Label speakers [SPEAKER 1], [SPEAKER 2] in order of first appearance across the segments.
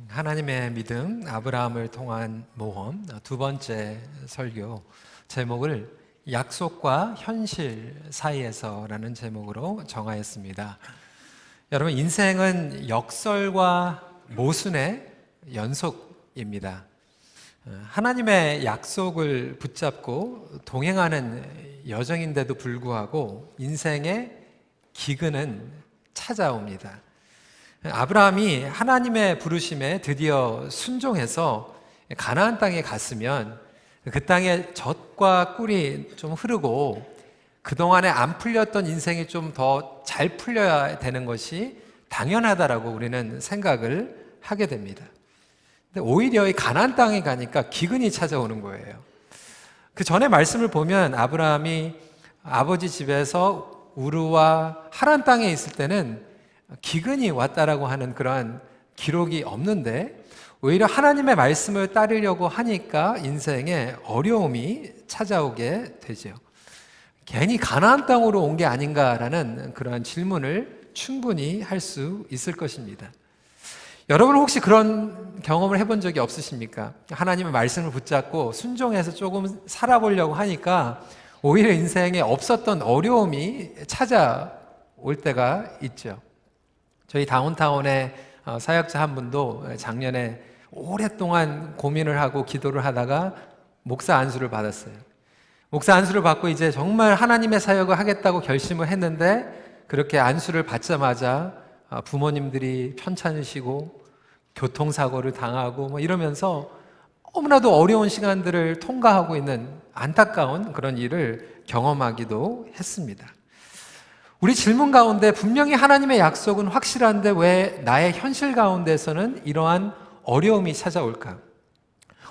[SPEAKER 1] 하나님의 믿음, 아브라함을 통한 모험 두 번째 설교 제목을 약속과 현실 사이에서라는 제목으로 정하였습니다. 여러분, 인생은 역설과 모순의 연속입니다. 하나님의 약속을 붙잡고 동행하는 여정인데도 불구하고 인생의 기근은 찾아옵니다. 아브라함이 하나님의 부르심에 드디어 순종해서 가나안 땅에 갔으면 그 땅에 젖과 꿀이 좀 흐르고 그동안에 안 풀렸던 인생이 좀 더 잘 풀려야 되는 것이 당연하다라고 우리는 생각을 하게 됩니다. 근데 오히려 이 가나안 땅에 가니까 기근이 찾아오는 거예요. 그 전에 말씀을 보면 아브라함이 아버지 집에서 우르와 하란 땅에 있을 때는 기근이 왔다라고 하는 그러한 기록이 없는데 오히려 하나님의 말씀을 따르려고 하니까 인생에 어려움이 찾아오게 되죠. 괜히 가나안 땅으로 온 게 아닌가라는 그러한 질문을 충분히 할 수 있을 것입니다. 여러분 혹시 그런 경험을 해본 적이 없으십니까? 하나님의 말씀을 붙잡고 순종해서 조금 살아보려고 하니까 오히려 인생에 없었던 어려움이 찾아올 때가 있죠. 저희 다운타운에 사역자 한 분도 작년에 오랫동안 고민을 하고 기도를 하다가 목사 안수를 받았어요. 목사 안수를 받고 이제 정말 하나님의 사역을 하겠다고 결심을 했는데 그렇게 안수를 받자마자 부모님들이 편찮으시고 교통사고를 당하고 이러면서 너무나도 어려운 시간들을 통과하고 있는 안타까운 그런 일을 경험하기도 했습니다. 우리 질문 가운데 분명히 하나님의 약속은 확실한데 왜 나의 현실 가운데서는 이러한 어려움이 찾아올까?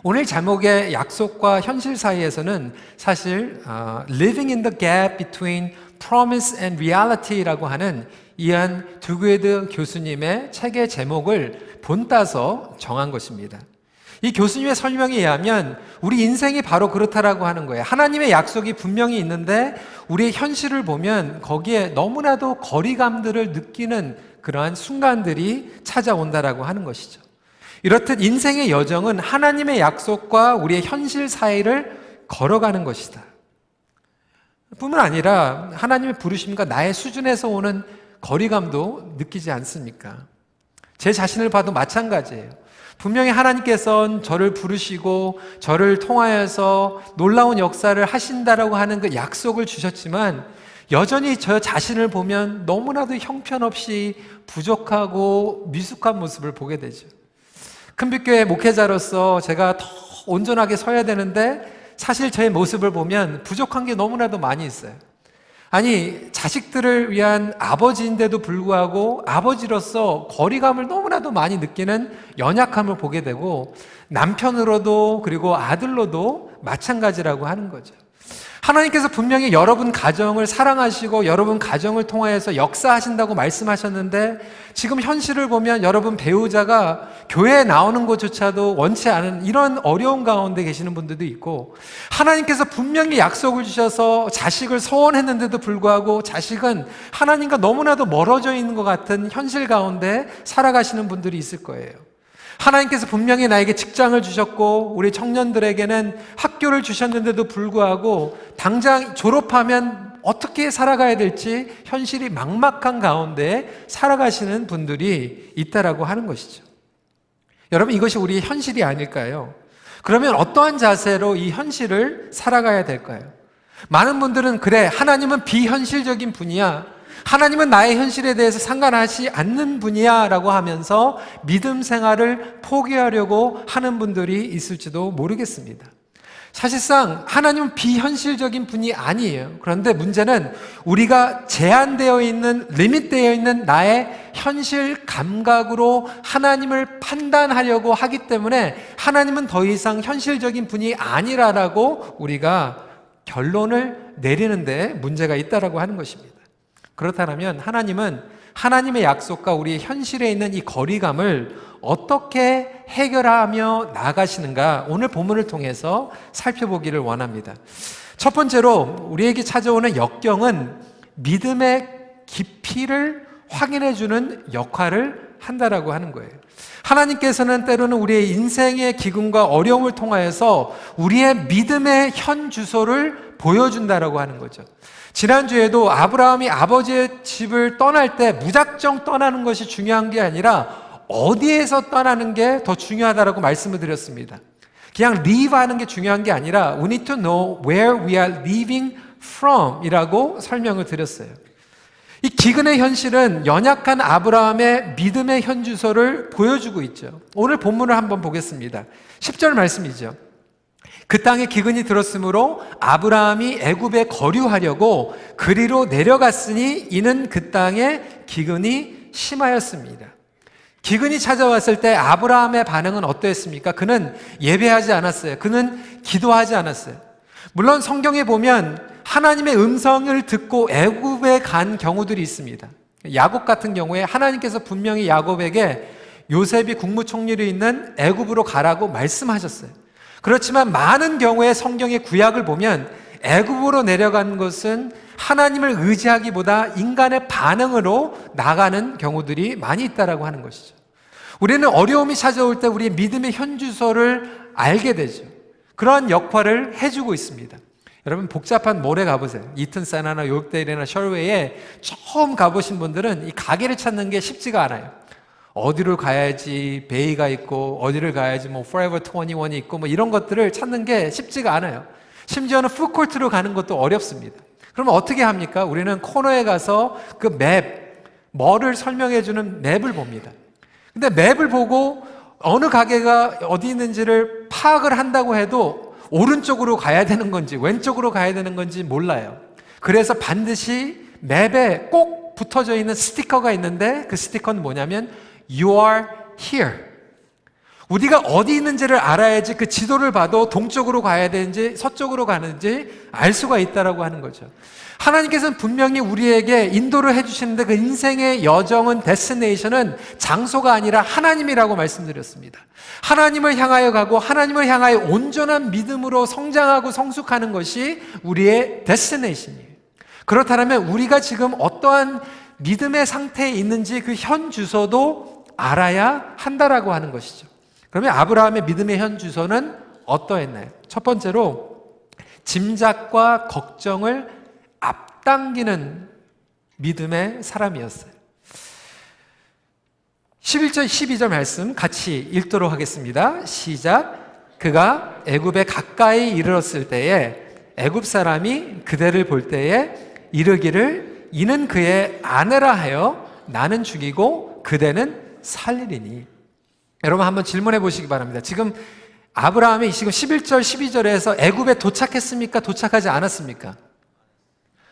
[SPEAKER 1] 오늘 제목의 약속과 현실 사이에서는 사실 Living in the gap between promise and reality라고 하는 이안 두그에드 교수님의 책의 제목을 본따서 정한 것입니다. 이 교수님의 설명에 의하면 우리 인생이 바로 그렇다라고 하는 거예요. 하나님의 약속이 분명히 있는데 우리의 현실을 보면 거기에 너무나도 거리감들을 느끼는 그러한 순간들이 찾아온다라고 하는 것이죠. 이렇듯 인생의 여정은 하나님의 약속과 우리의 현실 사이를 걸어가는 것이다. 뿐만 아니라 하나님의 부르심과 나의 수준에서 오는 거리감도 느끼지 않습니까? 제 자신을 봐도 마찬가지예요. 분명히 하나님께서는 저를 부르시고 저를 통하여서 놀라운 역사를 하신다라고 하는 그 약속을 주셨지만 여전히 저 자신을 보면 너무나도 형편없이 부족하고 미숙한 모습을 보게 되죠. 큰빛교회 목회자로서 제가 더 온전하게 서야 되는데 사실 저의 모습을 보면 부족한 게 너무나도 많이 있어요. 아니, 자식들을 위한 아버지인데도 불구하고 아버지로서 거리감을 너무나도 많이 느끼는 연약함을 보게 되고 남편으로도 그리고 아들로도 마찬가지라고 하는 거죠. 하나님께서 분명히 여러분 가정을 사랑하시고 여러분 가정을 통하여서 역사하신다고 말씀하셨는데 지금 현실을 보면 여러분 배우자가 교회에 나오는 것조차도 원치 않은 이런 어려운 가운데 계시는 분들도 있고 하나님께서 분명히 약속을 주셔서 자식을 소원했는데도 불구하고 자식은 하나님과 너무나도 멀어져 있는 것 같은 현실 가운데 살아가시는 분들이 있을 거예요. 하나님께서 분명히 나에게 직장을 주셨고 우리 청년들에게는 학교를 주셨는데도 불구하고 당장 졸업하면 어떻게 살아가야 될지 현실이 막막한 가운데 살아가시는 분들이 있다라고 하는 것이죠. 여러분, 이것이 우리의 현실이 아닐까요? 그러면 어떠한 자세로 이 현실을 살아가야 될까요? 많은 분들은 그래, 하나님은 비현실적인 분이야, 하나님은 나의 현실에 대해서 상관하지 않는 분이야 라고 하면서 믿음 생활을 포기하려고 하는 분들이 있을지도 모르겠습니다. 사실상 하나님은 비현실적인 분이 아니에요. 그런데 문제는 우리가 제한되어 있는, 리밋되어 있는 나의 현실 감각으로 하나님을 판단하려고 하기 때문에 하나님은 더 이상 현실적인 분이 아니라라고 우리가 결론을 내리는데 문제가 있다라고 하는 것입니다. 그렇다면 하나님은 하나님의 약속과 우리의 현실에 있는 이 거리감을 어떻게 해결하며 나아가시는가 오늘 본문을 통해서 살펴보기를 원합니다. 첫 번째로 우리에게 찾아오는 역경은 믿음의 깊이를 확인해 주는 역할을 한다라고 하는 거예요. 하나님께서는 때로는 우리의 인생의 기근과 어려움을 통하여서 우리의 믿음의 현 주소를 보여준다라고 하는 거죠. 지난주에도 아브라함이 아버지의 집을 떠날 때 무작정 떠나는 것이 중요한 게 아니라 어디에서 떠나는 게 더 중요하다라고 말씀을 드렸습니다. 그냥 leave 하는 게 중요한 게 아니라 we need to know where we are leaving from 이라고 설명을 드렸어요. 이 기근의 현실은 연약한 아브라함의 믿음의 현주소를 보여주고 있죠. 오늘 본문을 한번 보겠습니다. 10절 말씀이죠. 그 땅에 기근이 들었으므로 아브라함이 애굽에 거류하려고 그리로 내려갔으니 이는 그 땅에 기근이 심하였습니다. 기근이 찾아왔을 때 아브라함의 반응은 어떠했습니까? 그는 예배하지 않았어요. 그는 기도하지 않았어요. 물론 성경에 보면 하나님의 음성을 듣고 애굽에 간 경우들이 있습니다. 야곱 같은 경우에 하나님께서 분명히 야곱에게 요셉이 국무총리로 있는 애굽으로 가라고 말씀하셨어요. 그렇지만 많은 경우에 성경의 구약을 보면 애굽으로 내려간 것은 하나님을 의지하기보다 인간의 반응으로 나가는 경우들이 많이 있다라고 하는 것이죠. 우리는 어려움이 찾아올 때 우리의 믿음의 현주소를 알게 되죠. 그러한 역할을 해주고 있습니다. 여러분 복잡한 몰에 가보세요. 이튼세나나 요크데일이나 셜웨이에 처음 가보신 분들은 이 가게를 찾는 게 쉽지가 않아요. 어디로 가야지 베이가 있고 어디를 가야지 뭐 Forever 21이 있고 뭐 이런 것들을 찾는 게 쉽지가 않아요. 심지어는 푸드코트로 가는 것도 어렵습니다. 그러면 어떻게 합니까? 우리는 코너에 가서 그 뭐를 설명해주는 맵을 봅니다. 근데 맵을 보고 어느 가게가 어디 있는지를 파악을 한다고 해도 오른쪽으로 가야 되는 건지 왼쪽으로 가야 되는 건지 몰라요. 그래서 반드시 맵에 꼭 붙어져 있는 스티커가 있는데 그 스티커는 뭐냐면 You are here. 우리가 어디 있는지를 알아야지 그 지도를 봐도 동쪽으로 가야 되는지 서쪽으로 가는지 알 수가 있다라고 하는 거죠. 하나님께서는 분명히 우리에게 인도를 해주시는데 그 인생의 여정은 데스티네이션은 장소가 아니라 하나님이라고 말씀드렸습니다. 하나님을 향하여 가고 하나님을 향하여 온전한 믿음으로 성장하고 성숙하는 것이 우리의 데스티네이션이에요. 그렇다면 우리가 지금 어떠한 믿음의 상태에 있는지 그 현 주소도 알아야 한다라고 하는 것이죠. 그러면 아브라함의 믿음의 현 주소는 어떠했나요? 첫 번째로 짐작과 걱정을 앞당기는 믿음의 사람이었어요. 11절 12절 말씀 같이 읽도록 하겠습니다. 시작. 그가 애굽에 가까이 이르렀을 때에 애굽 사람이 그대를 볼 때에 이르기를 이는 그의 아내라 하여 나는 죽이고 그대는 살리리니. 여러분 한번 질문해 보시기 바랍니다. 지금 아브라함이 지금 11절 12절에서 애굽에 도착했습니까? 도착하지 않았습니까?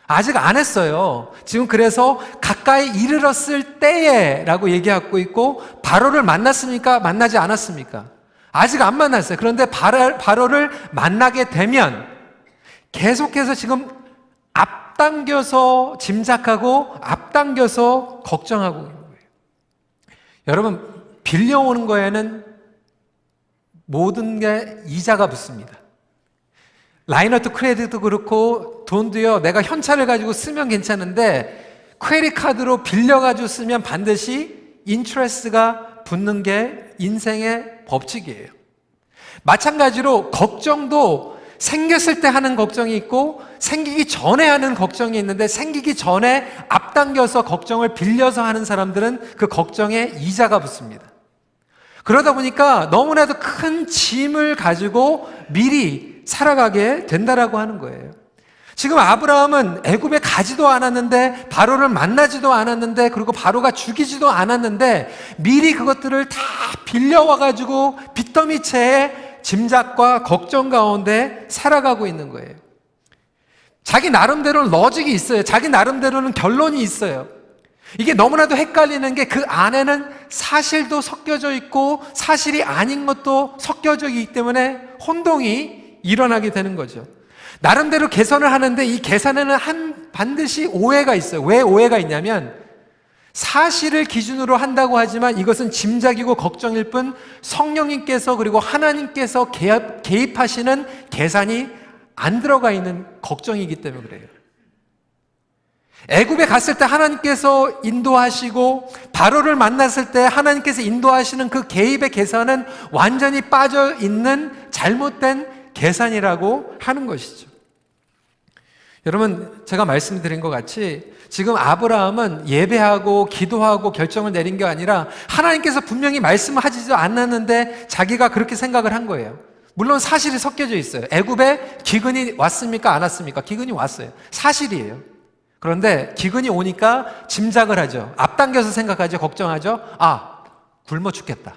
[SPEAKER 1] 아직 안 했어요. 지금 그래서 가까이 이르렀을 때에 라고 얘기하고 있고 바로를 만났습니까? 만나지 않았습니까? 아직 안 만났어요. 그런데 바로를 만나게 되면 계속해서 지금 앞당겨서 짐작하고 앞당겨서 걱정하고 있는 거예요. 여러분 빌려오는 거에는 모든 게 이자가 붙습니다. 라이너트 크레딧도 그렇고 돈도요 내가 현찰을 가지고 쓰면 괜찮은데 크레딧 카드로 빌려가지고 쓰면 반드시 인트레스가 붙는 게 인생의 법칙이에요. 마찬가지로 걱정도 생겼을 때 하는 걱정이 있고 생기기 전에 하는 걱정이 있는데 생기기 전에 앞당겨서 걱정을 빌려서 하는 사람들은 그 걱정에 이자가 붙습니다. 그러다 보니까 너무나도 큰 짐을 가지고 미리 살아가게 된다라고 하는 거예요. 지금 아브라함은 애굽에 가지도 않았는데 바로를 만나지도 않았는데 그리고 바로가 죽이지도 않았는데 미리 그것들을 다 빌려와가지고 빚더미채에 짐작과 걱정 가운데 살아가고 있는 거예요. 자기 나름대로는 러직이 있어요. 자기 나름대로는 결론이 있어요. 이게 너무나도 헷갈리는 게 그 안에는 사실도 섞여져 있고 사실이 아닌 것도 섞여져 있기 때문에 혼동이 일어나게 되는 거죠. 나름대로 계산을 하는데 이 계산에는 반드시 오해가 있어요. 왜 오해가 있냐면 사실을 기준으로 한다고 하지만 이것은 짐작이고 걱정일 뿐 성령님께서 그리고 하나님께서 개입하시는 계산이 안 들어가 있는 걱정이기 때문에 그래요. 애굽에 갔을 때 하나님께서 인도하시고 바로를 만났을 때 하나님께서 인도하시는 그 개입의 계산은 완전히 빠져 있는 잘못된 계산이라고 하는 것이죠. 여러분, 제가 말씀드린 것 같이 지금 아브라함은 예배하고 기도하고 결정을 내린 게 아니라 하나님께서 분명히 말씀하지도 않았는데 자기가 그렇게 생각을 한 거예요. 물론 사실이 섞여져 있어요. 애굽에 기근이 왔습니까? 안 왔습니까? 기근이 왔어요. 사실이에요. 그런데 기근이 오니까 짐작을 하죠. 앞당겨서 생각하죠. 걱정하죠. 아, 굶어 죽겠다.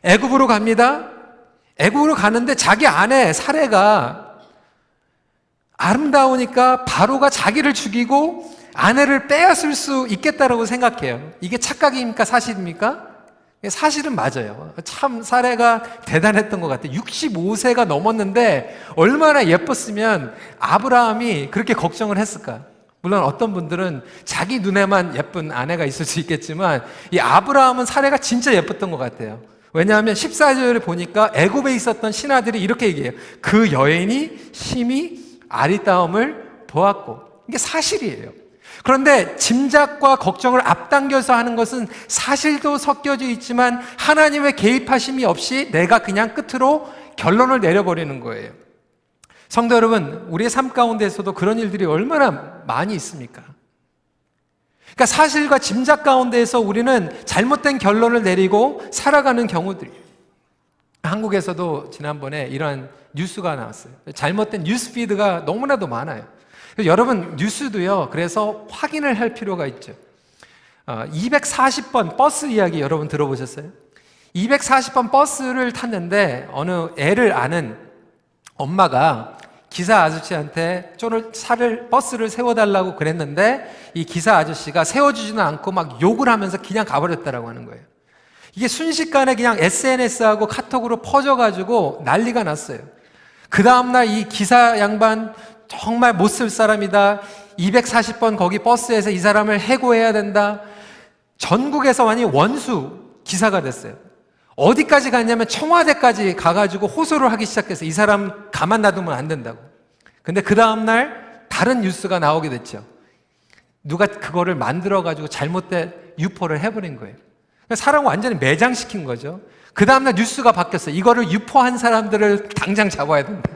[SPEAKER 1] 애굽으로 갑니다. 애굽으로 가는데 자기 아내 사레가 아름다우니까 바로가 자기를 죽이고 아내를 빼앗을 수 있겠다라고 생각해요. 이게 착각입니까? 사실입니까? 사실은 맞아요. 참 사례가 대단했던 것 같아요. 65세가 넘었는데 얼마나 예뻤으면 아브라함이 그렇게 걱정을 했을까? 물론 어떤 분들은 자기 눈에만 예쁜 아내가 있을 수 있겠지만 이 아브라함은 사례가 진짜 예뻤던 것 같아요. 왜냐하면 14절에 보니까 애굽에 있었던 신하들이 이렇게 얘기해요. 그 여인이 심히 아리따움을 보았고, 이게 사실이에요. 그런데 짐작과 걱정을 앞당겨서 하는 것은 사실도 섞여져 있지만 하나님의 개입하심이 없이 내가 그냥 끝으로 결론을 내려버리는 거예요. 성도 여러분, 우리의 삶 가운데서도 그런 일들이 얼마나 많이 있습니까? 그러니까 사실과 짐작 가운데에서 우리는 잘못된 결론을 내리고 살아가는 경우들이에요. 한국에서도 지난번에 이러한 뉴스가 나왔어요. 잘못된 뉴스피드가 너무나도 많아요. 여러분, 뉴스도요, 그래서 확인을 할 필요가 있죠. 240번 버스 이야기 여러분 들어보셨어요? 240번 버스를 탔는데 어느 애를 아는 엄마가 기사 아저씨한테 버스를 세워달라고 그랬는데 이 기사 아저씨가 세워주지는 않고 막 욕을 하면서 그냥 가버렸다라고 하는 거예요. 이게 순식간에 그냥 SNS하고 카톡으로 퍼져가지고 난리가 났어요. 그 다음날 이 기사 양반 정말 못 쓸 사람이다. 240번 거기 버스에서 이 사람을 해고해야 된다. 전국에서 완전히 원수 기사가 됐어요. 어디까지 갔냐면 청와대까지 가가지고 호소를 하기 시작했어요. 이 사람 가만 놔두면 안 된다고. 근데 그 다음날 다른 뉴스가 나오게 됐죠. 누가 그거를 만들어가지고 잘못된 유포를 해버린 거예요. 사람을 완전히 매장시킨 거죠. 그 다음날 뉴스가 바뀌었어요. 이거를 유포한 사람들을 당장 잡아야 된다.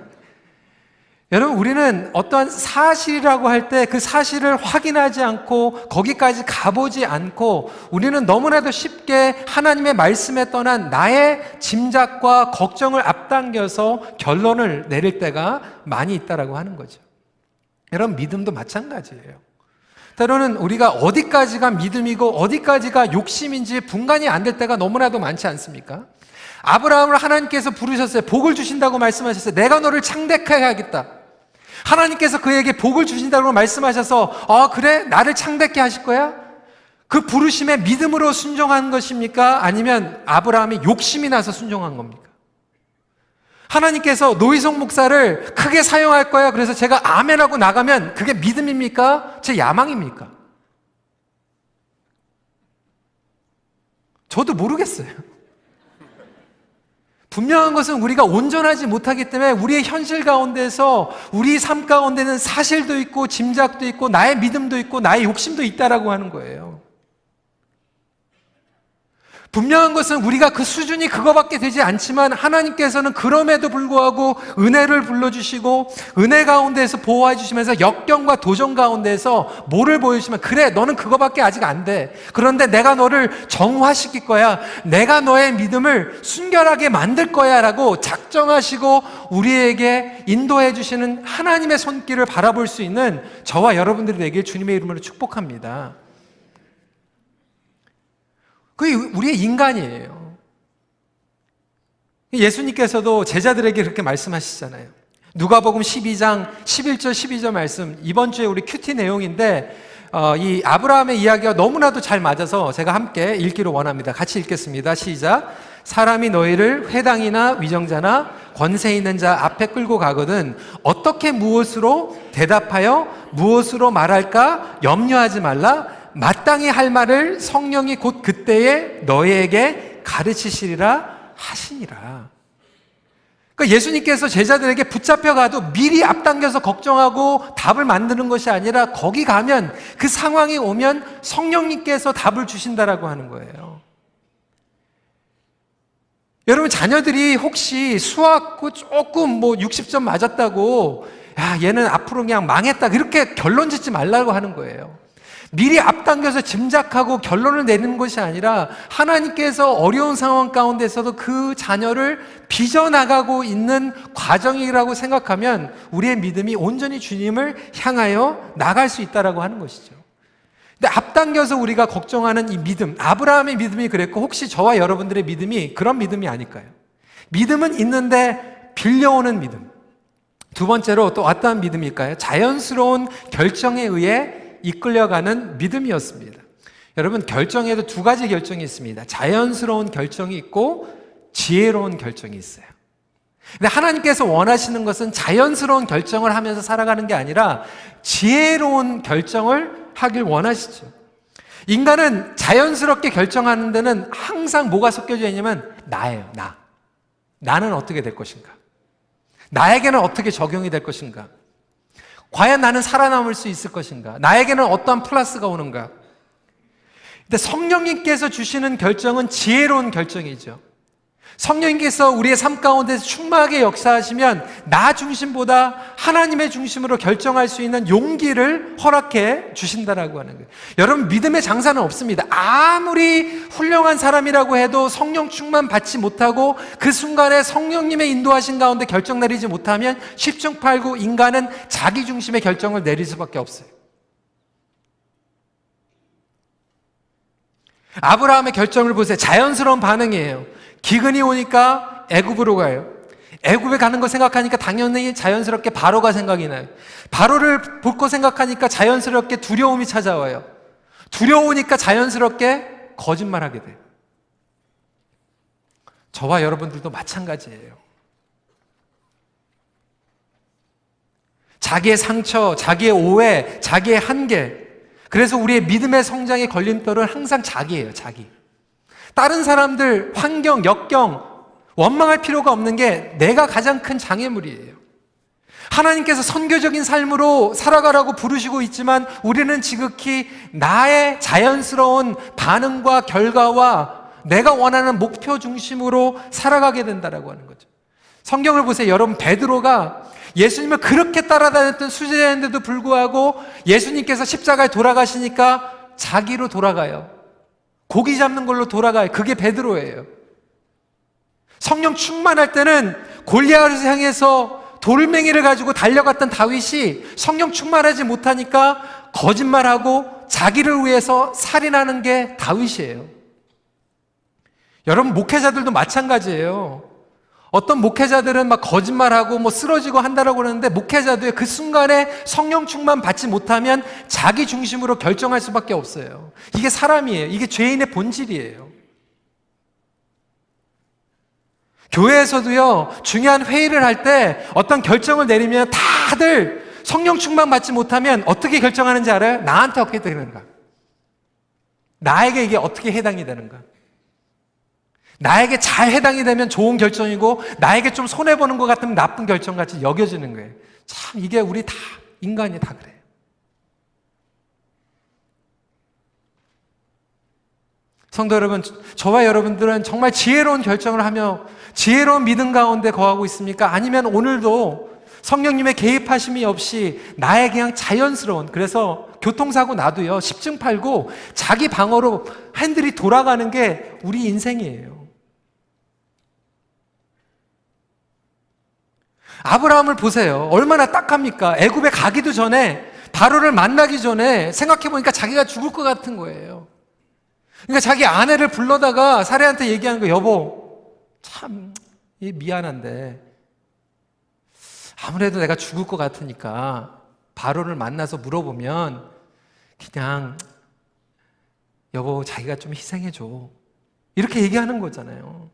[SPEAKER 1] 여러분, 우리는 어떠한 사실이라고 할 때 그 사실을 확인하지 않고 거기까지 가보지 않고 우리는 너무나도 쉽게 하나님의 말씀에 떠난 나의 짐작과 걱정을 앞당겨서 결론을 내릴 때가 많이 있다라고 하는 거죠. 여러분, 믿음도 마찬가지예요. 때로는 우리가 어디까지가 믿음이고 어디까지가 욕심인지 분간이 안 될 때가 너무나도 많지 않습니까? 아브라함을 하나님께서 부르셨어요. 복을 주신다고 말씀하셨어요. 내가 너를 창대케 하겠다. 하나님께서 그에게 복을 주신다고 말씀하셔서 그래? 나를 창대케 하실 거야? 그 부르심에 믿음으로 순종한 것입니까? 아니면 아브라함이 욕심이 나서 순종한 겁니까? 하나님께서 노희성 목사를 크게 사용할 거야. 그래서 제가 아멘하고 나가면 그게 믿음입니까? 제 야망입니까? 저도 모르겠어요. 분명한 것은 우리가 온전하지 못하기 때문에 우리의 현실 가운데서 우리 삶 가운데는 사실도 있고 짐작도 있고 나의 믿음도 있고 나의 욕심도 있다라고 하는 거예요. 분명한 것은 우리가 그 수준이 그거밖에 되지 않지만 하나님께서는 그럼에도 불구하고 은혜를 불러주시고 은혜 가운데에서 보호해 주시면서 역경과 도전 가운데에서 뭐를 보여주시면 그래 너는 그거밖에 아직 안 돼. 그런데 내가 너를 정화시킬 거야. 내가 너의 믿음을 순결하게 만들 거야 라고 작정하시고 우리에게 인도해 주시는 하나님의 손길을 바라볼 수 있는 저와 여러분들이 되길 주님의 이름으로 축복합니다. 그게 우리의 인간이에요. 예수님께서도 제자들에게 그렇게 말씀하시잖아요. 누가복음 12장 11절 12절 말씀, 이번 주에 우리 큐티 내용인데 이 아브라함의 이야기가 너무나도 잘 맞아서 제가 함께 읽기를 원합니다. 같이 읽겠습니다. 시작. 사람이 너희를 회당이나 위정자나 권세 있는 자 앞에 끌고 가거든 어떻게 무엇으로 대답하여 무엇으로 말할까 염려하지 말라. 마땅히 할 말을 성령이 곧 그때에 너희에게 가르치시리라 하시니라. 그러니까 예수님께서 제자들에게 붙잡혀가도 미리 앞당겨서 걱정하고 답을 만드는 것이 아니라 거기 가면 그 상황이 오면 성령님께서 답을 주신다라고 하는 거예요. 여러분, 자녀들이 혹시 수학 조금 60점 맞았다고 야, 얘는 앞으로 그냥 망했다, 그렇게 결론 짓지 말라고 하는 거예요. 미리 앞당겨서 짐작하고 결론을 내는 것이 아니라 하나님께서 어려운 상황 가운데서도 그 자녀를 빚어나가고 있는 과정이라고 생각하면 우리의 믿음이 온전히 주님을 향하여 나갈 수 있다라고 하는 것이죠. 근데 앞당겨서 우리가 걱정하는 이 믿음, 아브라함의 믿음이 그랬고 혹시 저와 여러분들의 믿음이 그런 믿음이 아닐까요? 믿음은 있는데 빌려오는 믿음. 두 번째로 또 어떠한 믿음일까요? 자연스러운 결정에 의해 이끌려가는 믿음이었습니다. 여러분, 결정에도 두 가지 결정이 있습니다. 자연스러운 결정이 있고 지혜로운 결정이 있어요. 근데 하나님께서 원하시는 것은 자연스러운 결정을 하면서 살아가는 게 아니라 지혜로운 결정을 하길 원하시죠. 인간은 자연스럽게 결정하는 데는 항상 뭐가 섞여져 있냐면 나예요. 나는 어떻게 될 것인가? 나에게는 어떻게 적용이 될 것인가? 과연 나는 살아남을 수 있을 것인가? 나에게는 어떠한 플러스가 오는가? 근데 성령님께서 주시는 결정은 지혜로운 결정이죠. 성령님께서 우리의 삶 가운데서 충만하게 역사하시면 나 중심보다 하나님의 중심으로 결정할 수 있는 용기를 허락해 주신다라고 하는 거예요. 여러분, 믿음의 장사는 없습니다. 아무리 훌륭한 사람이라고 해도 성령 충만 받지 못하고 그 순간에 성령님의 인도하신 가운데 결정 내리지 못하면 10중 8구 인간은 자기 중심의 결정을 내릴 수밖에 없어요. 아브라함의 결정을 보세요. 자연스러운 반응이에요. 기근이 오니까 애굽으로 가요. 애굽에 가는 거 생각하니까 당연히 자연스럽게 바로가 생각이 나요. 바로를 볼 거 생각하니까 자연스럽게 두려움이 찾아와요. 두려우니까 자연스럽게 거짓말하게 돼요. 저와 여러분들도 마찬가지예요. 자기의 상처, 자기의 오해, 자기의 한계. 그래서 우리의 믿음의 성장의 걸림돌은 항상 자기예요, 자기. 다른 사람들, 환경, 역경, 원망할 필요가 없는 게 내가 가장 큰 장애물이에요. 하나님께서 선교적인 삶으로 살아가라고 부르시고 있지만 우리는 지극히 나의 자연스러운 반응과 결과와 내가 원하는 목표 중심으로 살아가게 된다라고 하는 거죠. 성경을 보세요. 여러분, 베드로가 예수님을 그렇게 따라다녔던 수제자인데도 불구하고 예수님께서 십자가에 돌아가시니까 자기로 돌아가요. 고기 잡는 걸로 돌아가요. 그게 베드로예요. 성령 충만할 때는 골리앗을 향해서 돌멩이를 가지고 달려갔던 다윗이 성령 충만하지 못하니까 거짓말하고 자기를 위해서 살인하는 게 다윗이에요. 여러분, 목회자들도 마찬가지예요. 어떤 목회자들은 막 거짓말하고 쓰러지고 한다라고 그러는데 목회자도 그 순간에 성령 충만 받지 못하면 자기 중심으로 결정할 수밖에 없어요. 이게 사람이에요. 이게 죄인의 본질이에요. 교회에서도요, 중요한 회의를 할 때 어떤 결정을 내리면 다들 성령 충만 받지 못하면 어떻게 결정하는지 알아요? 나한테 어떻게 되는가? 나에게 이게 어떻게 해당이 되는가? 나에게 잘 해당이 되면 좋은 결정이고 나에게 좀 손해보는 것 같으면 나쁜 결정같이 여겨지는 거예요. 참, 이게 우리 다 인간이 다 그래요. 성도 여러분, 저와 여러분들은 정말 지혜로운 결정을 하며 지혜로운 믿음 가운데 거하고 있습니까? 아니면 오늘도 성령님의 개입하심이 없이 나의 그냥 자연스러운, 그래서 교통사고 나도요 10중 8구 자기 방어로 핸들이 돌아가는 게 우리 인생이에요. 아브라함을 보세요. 얼마나 딱합니까? 애굽에 가기도 전에, 바로를 만나기 전에 생각해보니까 자기가 죽을 것 같은 거예요. 그러니까 자기 아내를 불러다가 사례한테 얘기하는 거, 여보, 참 미안한데 아무래도 내가 죽을 것 같으니까 바로를 만나서 물어보면 그냥 여보, 자기가 좀 희생해줘, 이렇게 얘기하는 거잖아요.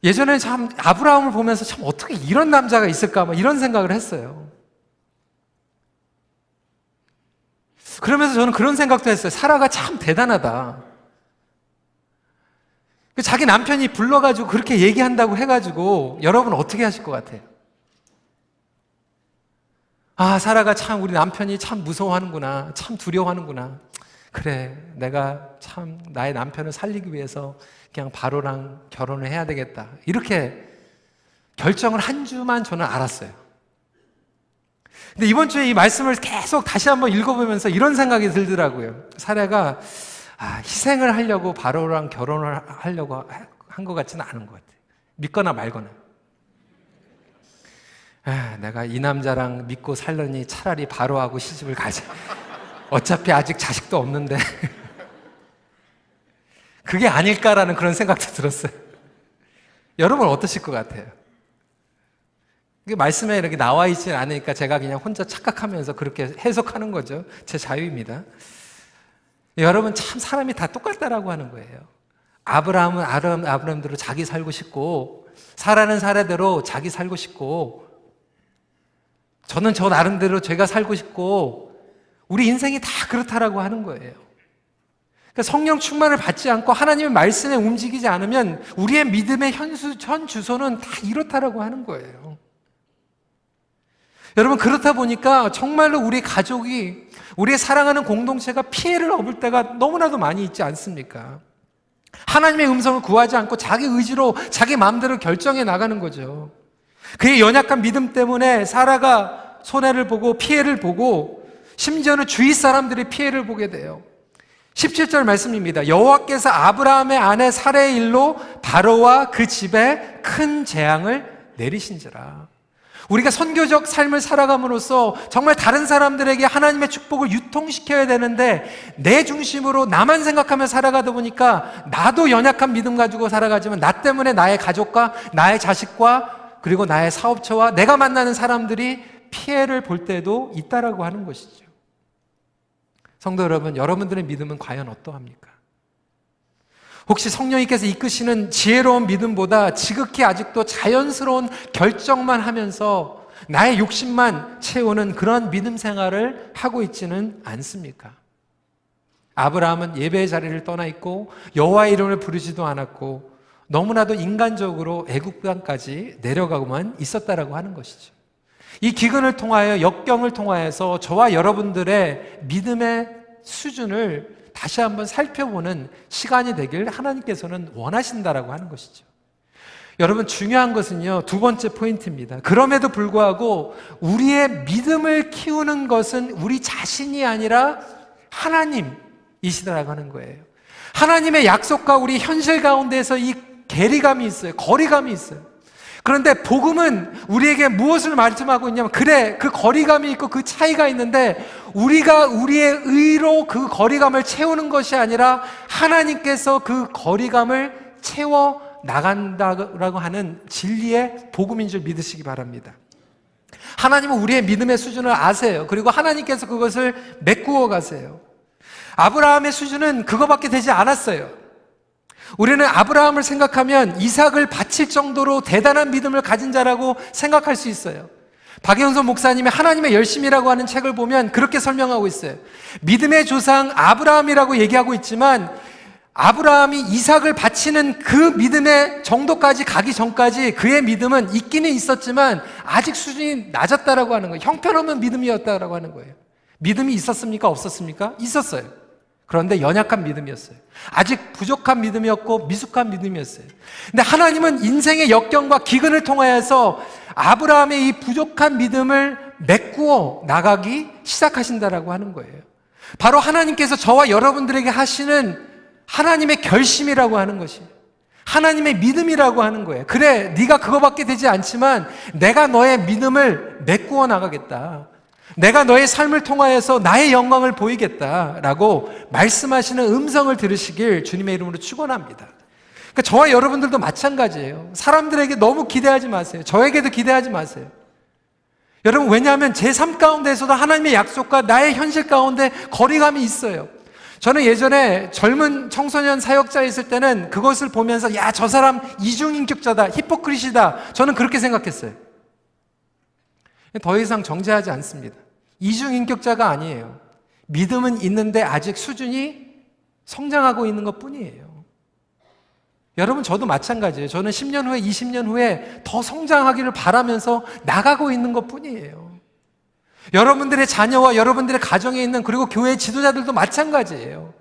[SPEAKER 1] 예전에 참 아브라함을 보면서 참 어떻게 이런 남자가 있을까 이런 생각을 했어요. 그러면서 저는 그런 생각도 했어요. 사라가 참 대단하다. 자기 남편이 불러가지고 그렇게 얘기한다고 해가지고 여러분 어떻게 하실 것 같아요? 아, 사라가 참 우리 남편이 참 무서워하는구나. 참 두려워하는구나. 그래, 내가 참 나의 남편을 살리기 위해서 그냥 바로랑 결혼을 해야 되겠다. 이렇게 결정을 한 주만 저는 알았어요. 근데 이번 주에 이 말씀을 계속 다시 한번 읽어보면서 이런 생각이 들더라고요. 사라가 희생을 하려고 바로랑 결혼을 하려고 한 것 같지는 않은 것 같아요. 믿거나 말거나. 내가 이 남자랑 믿고 살려니 차라리 바로하고 시집을 가자. 어차피 아직 자식도 없는데. 그게 아닐까라는 그런 생각도 들었어요. 여러분 어떠실 것 같아요? 이게 말씀에 이렇게 나와 있지 않으니까 제가 그냥 혼자 착각하면서 그렇게 해석하는 거죠. 제 자유입니다. 여러분 참 사람이 다 똑같다라고 하는 거예요. 아브라함은 아브라함대로 자기 살고 싶고, 사라는 사라대로 자기 살고 싶고, 저는 저 나름대로 제가 살고 싶고, 우리 인생이 다 그렇다라고 하는 거예요. 그러니까 성령 충만을 받지 않고 하나님의 말씀에 움직이지 않으면 우리의 믿음의 현 주소는 다 이렇다라고 하는 거예요. 여러분 그렇다 보니까 정말로 우리 가족이, 우리의 사랑하는 공동체가 피해를 입을 때가 너무나도 많이 있지 않습니까? 하나님의 음성을 구하지 않고 자기 의지로 자기 마음대로 결정해 나가는 거죠. 그의 연약한 믿음 때문에 사라가 손해를 보고 피해를 보고 심지어는 주위 사람들이 피해를 보게 돼요. 17절 말씀입니다. 여호와께서 아브라함의 아내 사라의 일로 바로와 그 집에 큰 재앙을 내리신지라. 우리가 선교적 삶을 살아감으로써 정말 다른 사람들에게 하나님의 축복을 유통시켜야 되는데 내 중심으로 나만 생각하며 살아가다 보니까 나도 연약한 믿음 가지고 살아가지만 나 때문에 나의 가족과 나의 자식과 그리고 나의 사업처와 내가 만나는 사람들이 피해를 볼 때도 있다라고 하는 것이죠. 성도 여러분, 여러분들의 믿음은 과연 어떠합니까? 혹시 성령님께서 이끄시는 지혜로운 믿음보다 지극히 아직도 자연스러운 결정만 하면서 나의 욕심만 채우는 그런 믿음 생활을 하고 있지는 않습니까? 아브라함은 예배의 자리를 떠나 있고 여호와의 이름을 부르지도 않았고 너무나도 인간적으로 애굽 땅까지 내려가고만 있었다라고 하는 것이죠. 이 기근을 통하여 역경을 통하여서 저와 여러분들의 믿음의 수준을 다시 한번 살펴보는 시간이 되길 하나님께서는 원하신다라고 하는 것이죠. 여러분 중요한 것은요, 두 번째 포인트입니다. 그럼에도 불구하고 우리의 믿음을 키우는 것은 우리 자신이 아니라 하나님이시다라고 하는 거예요. 하나님의 약속과 우리 현실 가운데에서 이 괴리감이 있어요. 거리감이 있어요. 그런데 복음은 우리에게 무엇을 말씀하고 있냐면, 그래, 그 거리감이 있고 그 차이가 있는데 우리가 우리의 의로 그 거리감을 채우는 것이 아니라 하나님께서 그 거리감을 채워 나간다라고 하는 진리의 복음인 줄 믿으시기 바랍니다. 하나님은 우리의 믿음의 수준을 아세요. 그리고 하나님께서 그것을 메꾸어 가세요. 아브라함의 수준은 그거밖에 되지 않았어요. 우리는 아브라함을 생각하면 이삭을 바칠 정도로 대단한 믿음을 가진 자라고 생각할 수 있어요. 박영선 목사님이 하나님의 열심이라고 하는 책을 보면 그렇게 설명하고 있어요. 믿음의 조상 아브라함이라고 얘기하고 있지만 아브라함이 이삭을 바치는 그 믿음의 정도까지 가기 전까지 그의 믿음은 있기는 있었지만 아직 수준이 낮았다라고 하는 거예요. 형편없는 믿음이었다라고 하는 거예요. 믿음이 있었습니까? 없었습니까? 있었어요. 그런데 연약한 믿음이었어요. 아직 부족한 믿음이었고 미숙한 믿음이었어요. 근데 하나님은 인생의 역경과 기근을 통하여서 아브라함의 이 부족한 믿음을 메꾸어 나가기 시작하신다라고 하는 거예요. 바로 하나님께서 저와 여러분들에게 하시는 하나님의 결심이라고 하는 것이에요. 하나님의 믿음이라고 하는 거예요. 그래, 네가 그거밖에 되지 않지만 내가 너의 믿음을 메꾸어 나가겠다. 내가 너의 삶을 통하여서 나의 영광을 보이겠다라고 말씀하시는 음성을 들으시길 주님의 이름으로 축원합니다. 그러니까 저와 여러분들도 마찬가지예요. 사람들에게 너무 기대하지 마세요. 저에게도 기대하지 마세요. 여러분, 왜냐하면 제 삶 가운데에서도 하나님의 약속과 나의 현실 가운데 거리감이 있어요. 저는 예전에 젊은 청소년 사역자에 있을 때는 그것을 보면서 야, 저 사람 이중인격자다, 히포크리시다, 저는 그렇게 생각했어요. 더 이상 정죄하지 않습니다. 이중인격자가 아니에요. 믿음은 있는데 아직 수준이 성장하고 있는 것 뿐이에요. 여러분, 저도 마찬가지예요. 저는 10년 후에, 20년 후에 더 성장하기를 바라면서 나가고 있는 것 뿐이에요. 여러분들의 자녀와 여러분들의 가정에 있는, 그리고 교회 지도자들도 마찬가지예요.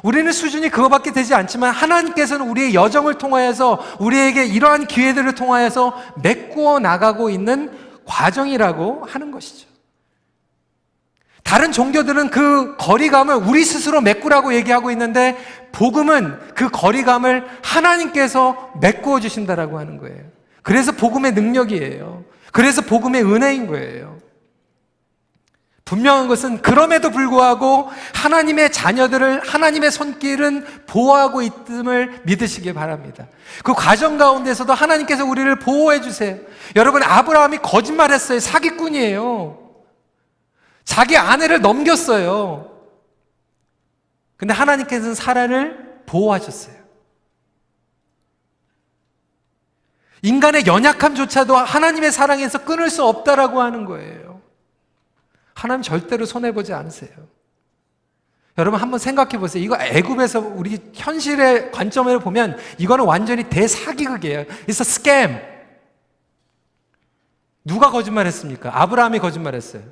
[SPEAKER 1] 우리는 수준이 그거밖에 되지 않지만 하나님께서는 우리의 여정을 통하여서, 우리에게 이러한 기회들을 통하여서 메꾸어 나가고 있는 과정이라고 하는 것이죠. 다른 종교들은 그 거리감을 우리 스스로 메꾸라고 얘기하고 있는데, 복음은 그 거리감을 하나님께서 메꾸어 주신다라고 하는 거예요. 그래서 복음의 능력이에요. 그래서 복음의 은혜인 거예요. 분명한 것은 그럼에도 불구하고 하나님의 자녀들을 하나님의 손길은 보호하고 있음을 믿으시기 바랍니다. 그 과정 가운데서도 하나님께서 우리를 보호해 주세요. 여러분, 아브라함이 거짓말했어요. 사기꾼이에요. 자기 아내를 넘겼어요. 근데 하나님께서는 사라를 보호하셨어요. 인간의 연약함조차도 하나님의 사랑에서 끊을 수 없다라고 하는 거예요. 하나님 절대로 손해보지 않으세요. 여러분, 한번 생각해 보세요. 이거 애굽에서 우리 현실의 관점으로 보면 이거는 완전히 대사기극이에요. It's a scam. 누가 거짓말했습니까? 아브라함이 거짓말했어요.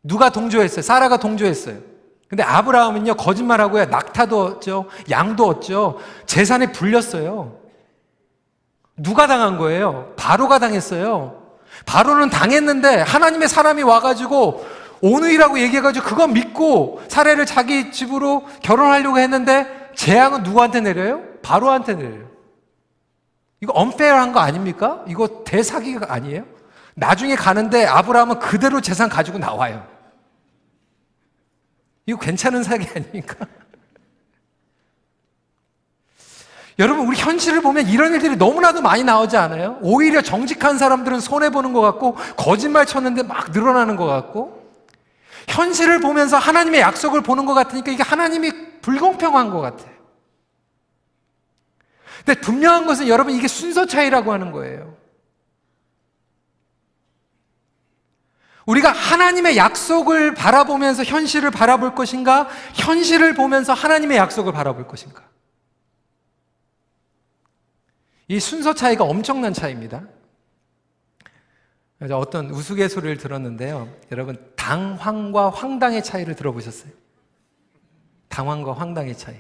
[SPEAKER 1] 누가 동조했어요? 사라가 동조했어요. 근데 아브라함은요, 거짓말하고요, 낙타도 얻죠, 양도 얻죠, 재산이 불렸어요. 누가 당한 거예요? 바로가 당했어요. 바로는 당했는데 하나님의 사람이 와가지고 오누이라고 얘기해가지고 그거 믿고 사라를 자기 집으로 결혼하려고 했는데 재앙은 누구한테 내려요? 바로한테 내려요. 이거 unfair한 거 아닙니까? 이거 대사기가 아니에요? 나중에 가는데 아브라함은 그대로 재산 가지고 나와요. 이거 괜찮은 사기 아닙니까? 여러분, 우리 현실을 보면 이런 일들이 너무나도 많이 나오지 않아요? 오히려 정직한 사람들은 손해보는 것 같고, 거짓말 쳤는데 막 늘어나는 것 같고, 현실을 보면서 하나님의 약속을 보는 것 같으니까 이게 하나님이 불공평한 것 같아요. 근데 분명한 것은 여러분, 이게 순서 차이라고 하는 거예요. 우리가 하나님의 약속을 바라보면서 현실을 바라볼 것인가, 현실을 보면서 하나님의 약속을 바라볼 것인가. 이 순서 차이가 엄청난 차이입니다. 어떤 우스갯소리를 들었는데요. 여러분, 당황과 황당의 차이를 들어보셨어요? 당황과 황당의 차이.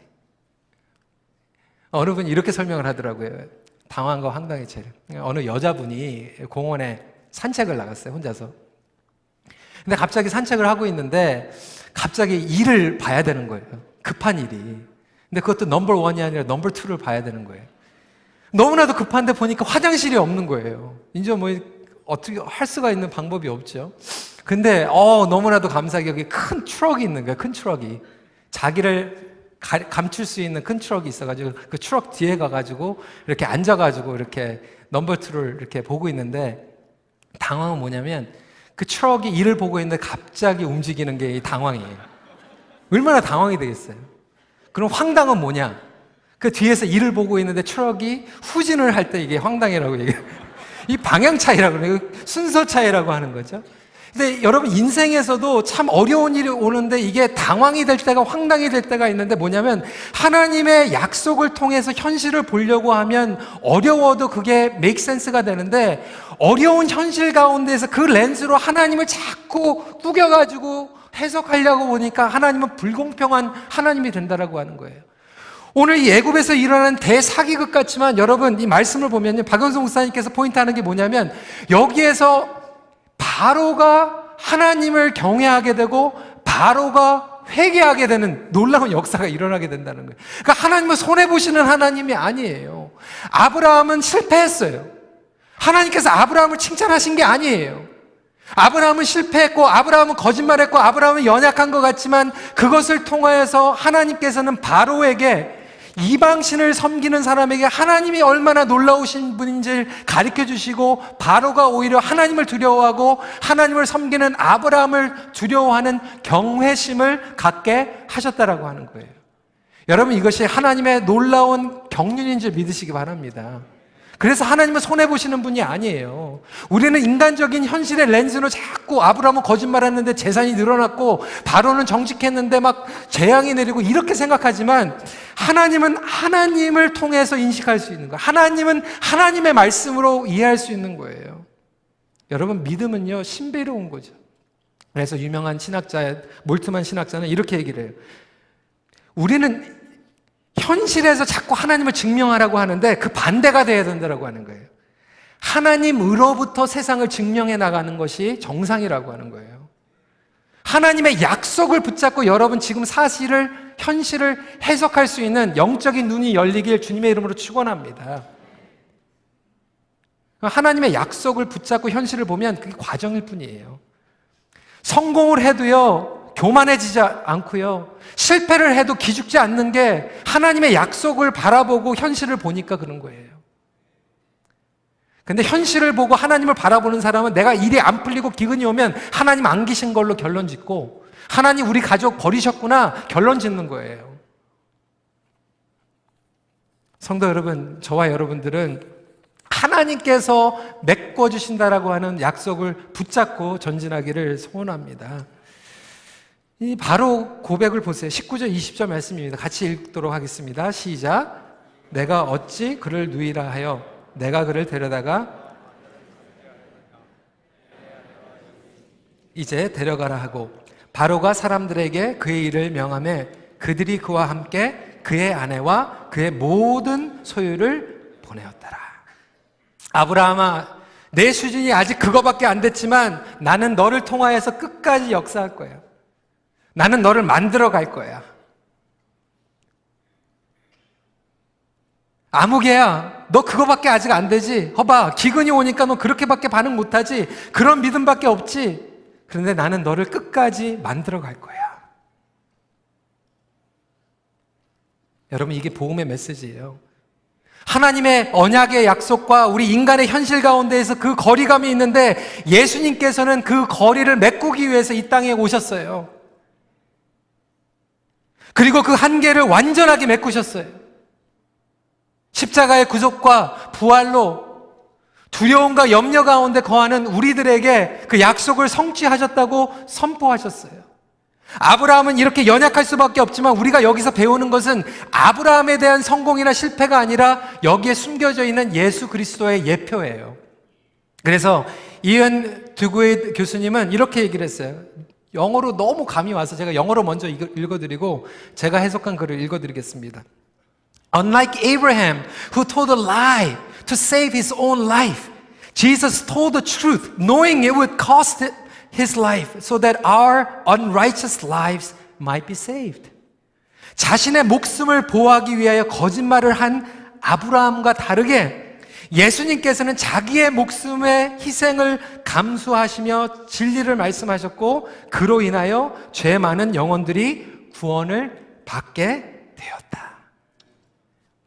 [SPEAKER 1] 어느 분이 이렇게 설명을 하더라고요. 당황과 황당의 차이. 어느 여자분이 공원에 산책을 나갔어요, 혼자서. 근데 갑자기 산책을 하고 있는데 갑자기 일을 봐야 되는 거예요. 급한 일이. 근데 그것도 넘버 1이 아니라 넘버 2를 봐야 되는 거예요. 너무나도 급한데 보니까 화장실이 없는 거예요. 이제 뭐 어떻게 할 수가 있는 방법이 없죠. 근데 너무나도 감사하게 여기 큰 트럭이 있는 거예요. 큰 트럭이. 자기를 감출 수 있는 큰 트럭이 있어가지고 그 트럭 뒤에 가가지고 이렇게 앉아가지고 이렇게 넘버 2를 이렇게 보고 있는데, 당황은 뭐냐면 그 트럭이 일을 보고 있는데 갑자기 움직이는 게 당황이에요. 얼마나 당황이 되겠어요. 그럼 황당은 뭐냐? 그 뒤에서 일을 보고 있는데 트럭이 후진을 할 때 이게 황당이라고 얘기해요. 이 방향 차이라고 그래요. 순서 차이라고 하는 거죠. 근데 여러분, 인생에서도 참 어려운 일이 오는데 이게 당황이 될 때가, 황당이 될 때가 있는데, 뭐냐면 하나님의 약속을 통해서 현실을 보려고 하면 어려워도 그게 make sense가 되는데, 어려운 현실 가운데서 그 렌즈로 하나님을 자꾸 꾸겨가지고 해석하려고 보니까 하나님은 불공평한 하나님이 된다라고 하는 거예요. 오늘 이 애굽에서 일어나는 대사기극 같지만, 여러분, 이 말씀을 보면요, 박영성 목사님께서 포인트하는 게 뭐냐면, 여기에서 바로가 하나님을 경외하게 되고 바로가 회개하게 되는 놀라운 역사가 일어나게 된다는 거예요. 그러니까 하나님은 손해보시는 하나님이 아니에요. 아브라함은 실패했어요. 하나님께서 아브라함을 칭찬하신 게 아니에요. 아브라함은 실패했고, 아브라함은 거짓말했고, 아브라함은 연약한 것 같지만, 그것을 통하여서 하나님께서는 바로에게, 이방신을 섬기는 사람에게 하나님이 얼마나 놀라우신 분인지를 가르쳐 주시고, 바로가 오히려 하나님을 두려워하고 하나님을 섬기는 아브라함을 두려워하는 경외심을 갖게 하셨다라고 하는 거예요. 여러분, 이것이 하나님의 놀라운 경륜인 줄 믿으시기 바랍니다. 그래서 하나님은 손해보시는 분이 아니에요. 우리는 인간적인 현실의 렌즈로 자꾸 아브라함은 거짓말했는데 재산이 늘어났고 바로는 정직했는데 막 재앙이 내리고 이렇게 생각하지만 하나님은 하나님을 통해서 인식할 수 있는 거예요. 하나님은 하나님의 말씀으로 이해할 수 있는 거예요. 여러분, 믿음은요 신비로운 거죠. 그래서 유명한 신학자 몰트만 신학자는 이렇게 얘기를 해요. 우리는 현실에서 자꾸 하나님을 증명하라고 하는데 그 반대가 돼야 된다고 하는 거예요. 하나님으로부터 세상을 증명해 나가는 것이 정상이라고 하는 거예요. 하나님의 약속을 붙잡고 여러분 지금 사실을, 현실을 해석할 수 있는 영적인 눈이 열리길 주님의 이름으로 축원합니다. 하나님의 약속을 붙잡고 현실을 보면 그게 과정일 뿐이에요. 성공을 해도요 교만해지지 않고요, 실패를 해도 기죽지 않는 게 하나님의 약속을 바라보고 현실을 보니까 그런 거예요. 근데 현실을 보고 하나님을 바라보는 사람은 내가 일이 안 풀리고 기근이 오면 하나님 안 계신 걸로 결론 짓고, 하나님 우리 가족 버리셨구나 결론 짓는 거예요. 성도 여러분, 저와 여러분들은 하나님께서 메꿔주신다라고 하는 약속을 붙잡고 전진하기를 소원합니다. 이 바로 고백을 보세요. 19절 20절 말씀입니다. 같이 읽도록 하겠습니다. 시작. 내가 어찌 그를 누이라 하여 내가 그를 데려다가 이제 데려가라 하고, 바로가 사람들에게 그의 일을 명하매 그들이 그와 함께 그의 아내와 그의 모든 소유를 보내었더라. 아브라함아, 내 수준이 아직 그거밖에 안 됐지만 나는 너를 통하여서 끝까지 역사할 거야. 나는 너를 만들어 갈 거야. 아무개야, 너 그거밖에 아직 안 되지. 봐봐, 기근이 오니까 너 그렇게밖에 반응 못하지. 그런 믿음밖에 없지. 그런데 나는 너를 끝까지 만들어 갈 거야. 여러분, 이게 복음의 메시지예요. 하나님의 언약의 약속과 우리 인간의 현실 가운데에서 그 거리감이 있는데 예수님께서는 그 거리를 메꾸기 위해서 이 땅에 오셨어요. 그리고 그 한계를 완전하게 메꾸셨어요. 십자가의 구속과 부활로 두려움과 염려 가운데 거하는 우리들에게 그 약속을 성취하셨다고 선포하셨어요. 아브라함은 이렇게 연약할 수밖에 없지만 우리가 여기서 배우는 것은 아브라함에 대한 성공이나 실패가 아니라 여기에 숨겨져 있는 예수 그리스도의 예표예요. 그래서 이언 드구의 교수님은 이렇게 얘기를 했어요. 영어로 너무 감이 와서 제가 영어로 먼저 읽어드리고 제가 해석한 글을 읽어드리겠습니다. Unlike Abraham, who told a lie to save his own life, Jesus told the truth, knowing it would cost his life, so that our unrighteous lives might be saved. 자신의 목숨을 보호하기 위하여 거짓말을 한 아브라함과 다르게 예수님께서는 자기의 목숨의 희생을 감수하시며 진리를 말씀하셨고, 그로 인하여 죄 많은 영혼들이 구원을 받게 되었다.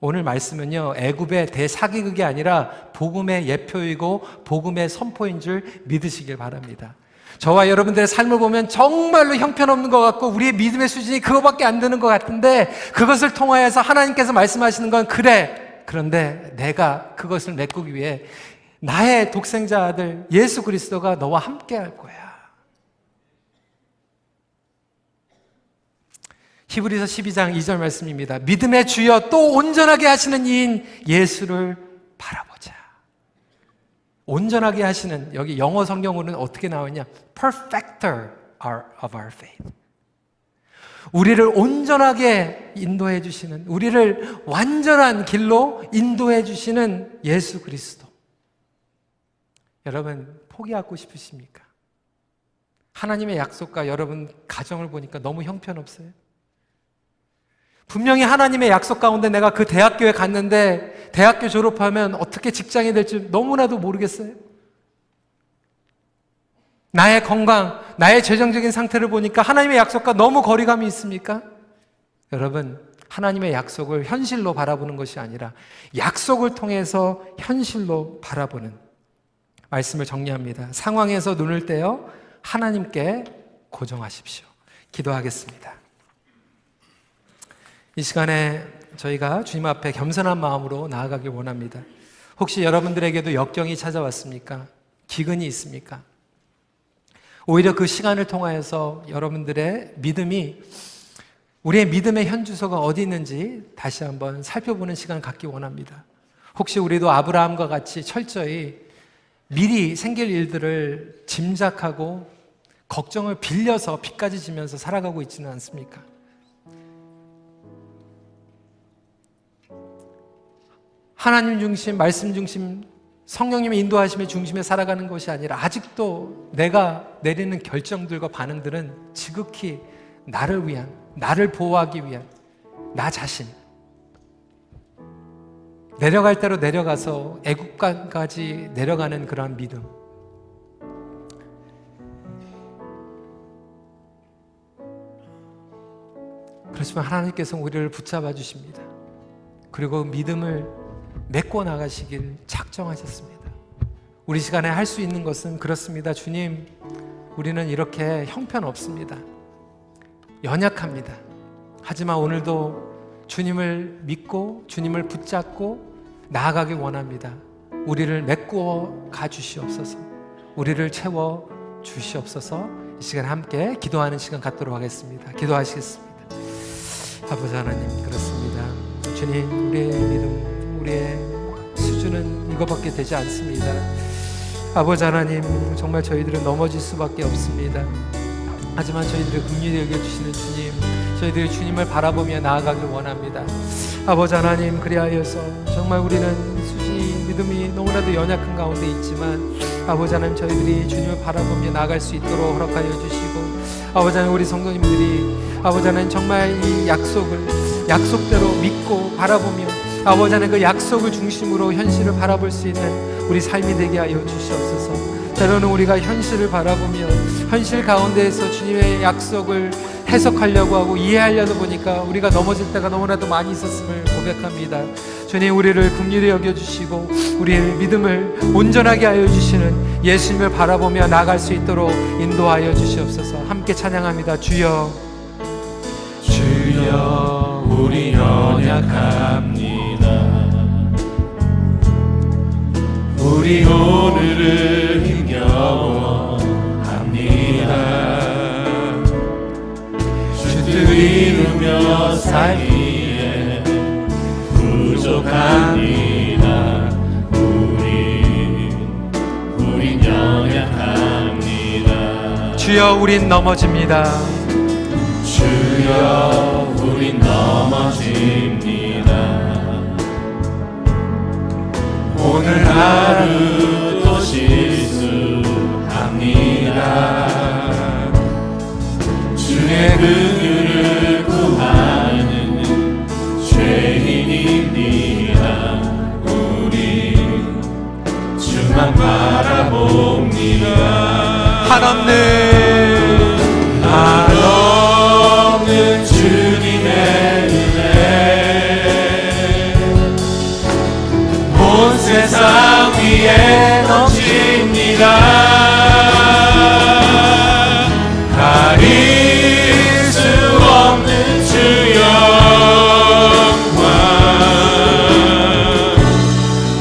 [SPEAKER 1] 오늘 말씀은요, 애굽의 대사기극이 아니라 복음의 예표이고 복음의 선포인 줄 믿으시길 바랍니다. 저와 여러분들의 삶을 보면 정말로 형편없는 것 같고 우리의 믿음의 수준이 그거밖에 안 되는 것 같은데, 그것을 통하여서 하나님께서 말씀하시는 건 그래, 그런데 내가 그것을 메꾸기 위해 나의 독생자 아들 예수 그리스도가 너와 함께 할 거야. 히브리서 12장 2절 말씀입니다. 믿음의 주여 또 온전하게 하시는 이인 예수를 바라보자. 온전하게 하시는, 여기 영어 성경으로는 어떻게 나오냐? Perfecter of our faith. 우리를 온전하게 인도해 주시는, 우리를 완전한 길로 인도해 주시는 예수 그리스도. 여러분, 포기하고 싶으십니까? 하나님의 약속과 여러분 가정을 보니까 너무 형편없어요. 분명히 하나님의 약속 가운데 내가 그 대학교에 갔는데 대학교 졸업하면 어떻게 직장이 될지 너무나도 모르겠어요. 나의 건강, 나의 재정적인 상태를 보니까 하나님의 약속과 너무 거리감이 있습니까? 여러분, 하나님의 약속을 현실로 바라보는 것이 아니라 약속을 통해서 현실로 바라보는, 말씀을 정리합니다. 상황에서 눈을 떼어 하나님께 고정하십시오. 기도하겠습니다. 이 시간에 저희가 주님 앞에 겸손한 마음으로 나아가길 원합니다. 혹시 여러분들에게도 역경이 찾아왔습니까? 기근이 있습니까? 오히려 그 시간을 통하여서 여러분들의 믿음이, 우리의 믿음의 현주소가 어디 있는지 다시 한번 살펴보는 시간 갖기 원합니다. 혹시 우리도 아브라함과 같이 철저히 미리 생길 일들을 짐작하고 걱정을 빌려서 피까지 지면서 살아가고 있지는 않습니까? 하나님 중심, 말씀 중심, 성령님의 인도하심의 중심에 살아가는 것이 아니라 아직도 내가 내리는 결정들과 반응들은 지극히 나를 위한, 나를 보호하기 위한 나 자신, 내려갈 대로 내려가서 애국까지 내려가는 그러한 믿음. 그렇지만 하나님께서 우리를 붙잡아 주십니다. 그리고 믿음을 메꿔 나가시길 작정하셨습니다. 우리 시간에 할 수 있는 것은 그렇습니다. 주님, 우리는 이렇게 형편없습니다. 연약합니다. 하지만 오늘도 주님을 믿고 주님을 붙잡고 나아가길 원합니다. 우리를 메꾸어 가주시옵소서. 우리를 채워 주시옵소서. 이 시간 함께 기도하는 시간 갖도록 하겠습니다. 기도하시겠습니다. 아버지 하나님, 그렇습니다. 주님, 우리의 믿음, 우리의 수준은 이거밖에 되지 않습니다. 아버지 하나님, 정말 저희들은 넘어질 수밖에 없습니다. 하지만 저희들을 긍휼히 여겨주시는 주님, 저희들이 주님을 바라보며 나아가길 원합니다. 아버지 하나님, 그리하여서 정말 우리는 수지 믿음이 너무나도 연약한 가운데 있지만 아버지 하나님, 저희들이 주님을 바라보며 나아갈 수 있도록 허락하여 주시고, 아버지 하나님, 우리 성도님들이 아버지 하나님 정말 이 약속대로 믿고 바라보며 아버지 하나님 그 약속을 중심으로 현실을 바라볼 수 있는 우리 삶이 되게 하여 주시옵소서. 때로는 우리가 현실을 바라보며 현실 가운데에서 주님의 약속을 해석하려고 하고 이해하려다 보니까 우리가 넘어질 때가 너무나도 많이 있었음을 고백합니다. 주님, 우리를 긍휼히 여겨주시고 우리의 믿음을 온전하게 하여 주시는 예수님을 바라보며 나아갈 수 있도록 인도하여 주시옵소서. 함께 찬양합니다. 주여,
[SPEAKER 2] 주여, 우리 연약합니다. 우리 오늘을 힘겨워합니다. 주 뜻 이루며 살기에 부족합니다. 우린 연약합니다.
[SPEAKER 1] 주여, 우린 넘어집니다.
[SPEAKER 2] 주여, 우린 넘어집니다. 오늘 하루도 실수합니다. 주의 긍휼을 구하는 죄인입니다. 우리 주만 바라봅니다. 한없는 주님의 은혜 온 세상 위에 넘칩니다. 가릴 수 없는 주 영광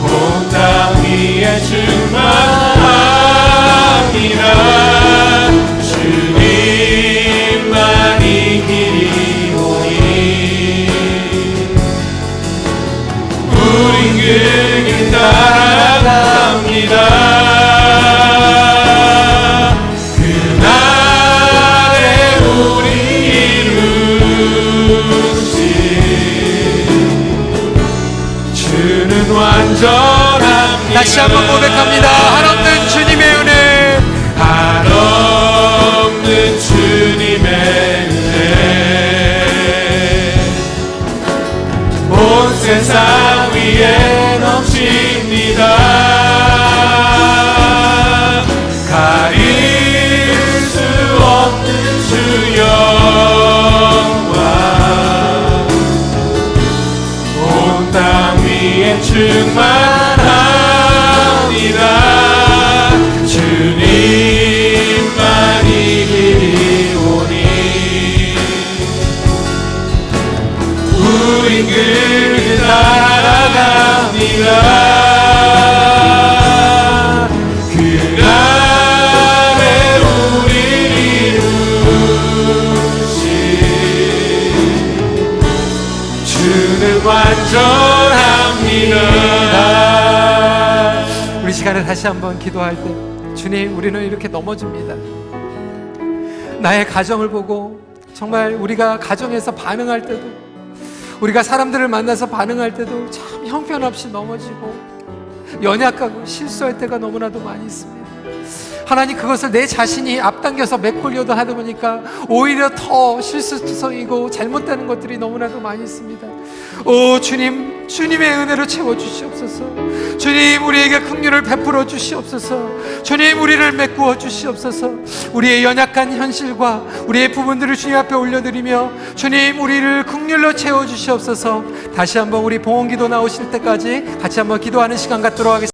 [SPEAKER 2] 온 땅 위에 충만합니다. 주님만이 길이오니 우린 그 길 따라갑니다.
[SPEAKER 1] 시간에 다시 한번 기도할 때 주님, 우리는 이렇게 넘어집니다. 나의 가정을 보고 정말 우리가 가정에서 반응할 때도, 우리가 사람들을 만나서 반응할 때도 참 형편없이 넘어지고 연약하고 실수할 때가 너무나도 많이 있습니다. 하나님, 그것을 내 자신이 앞당겨서 메꾸려도 하다 보니까 오히려 더 실수투성이고 잘못되는 것들이 너무나도 많이 있습니다. 오 주님, 주님의 은혜로 채워주시옵소서. 주님, 우리에게 긍휼을 베풀어 주시옵소서. 주님, 우리를 메꾸어 주시옵소서. 우리의 연약한 현실과 우리의 부분들을 주님 앞에 올려드리며 주님, 우리를 긍휼로 채워주시옵소서. 다시 한번 우리 봉헌기도 나오실 때까지 같이 한번 기도하는 시간 갖도록 하겠습니다.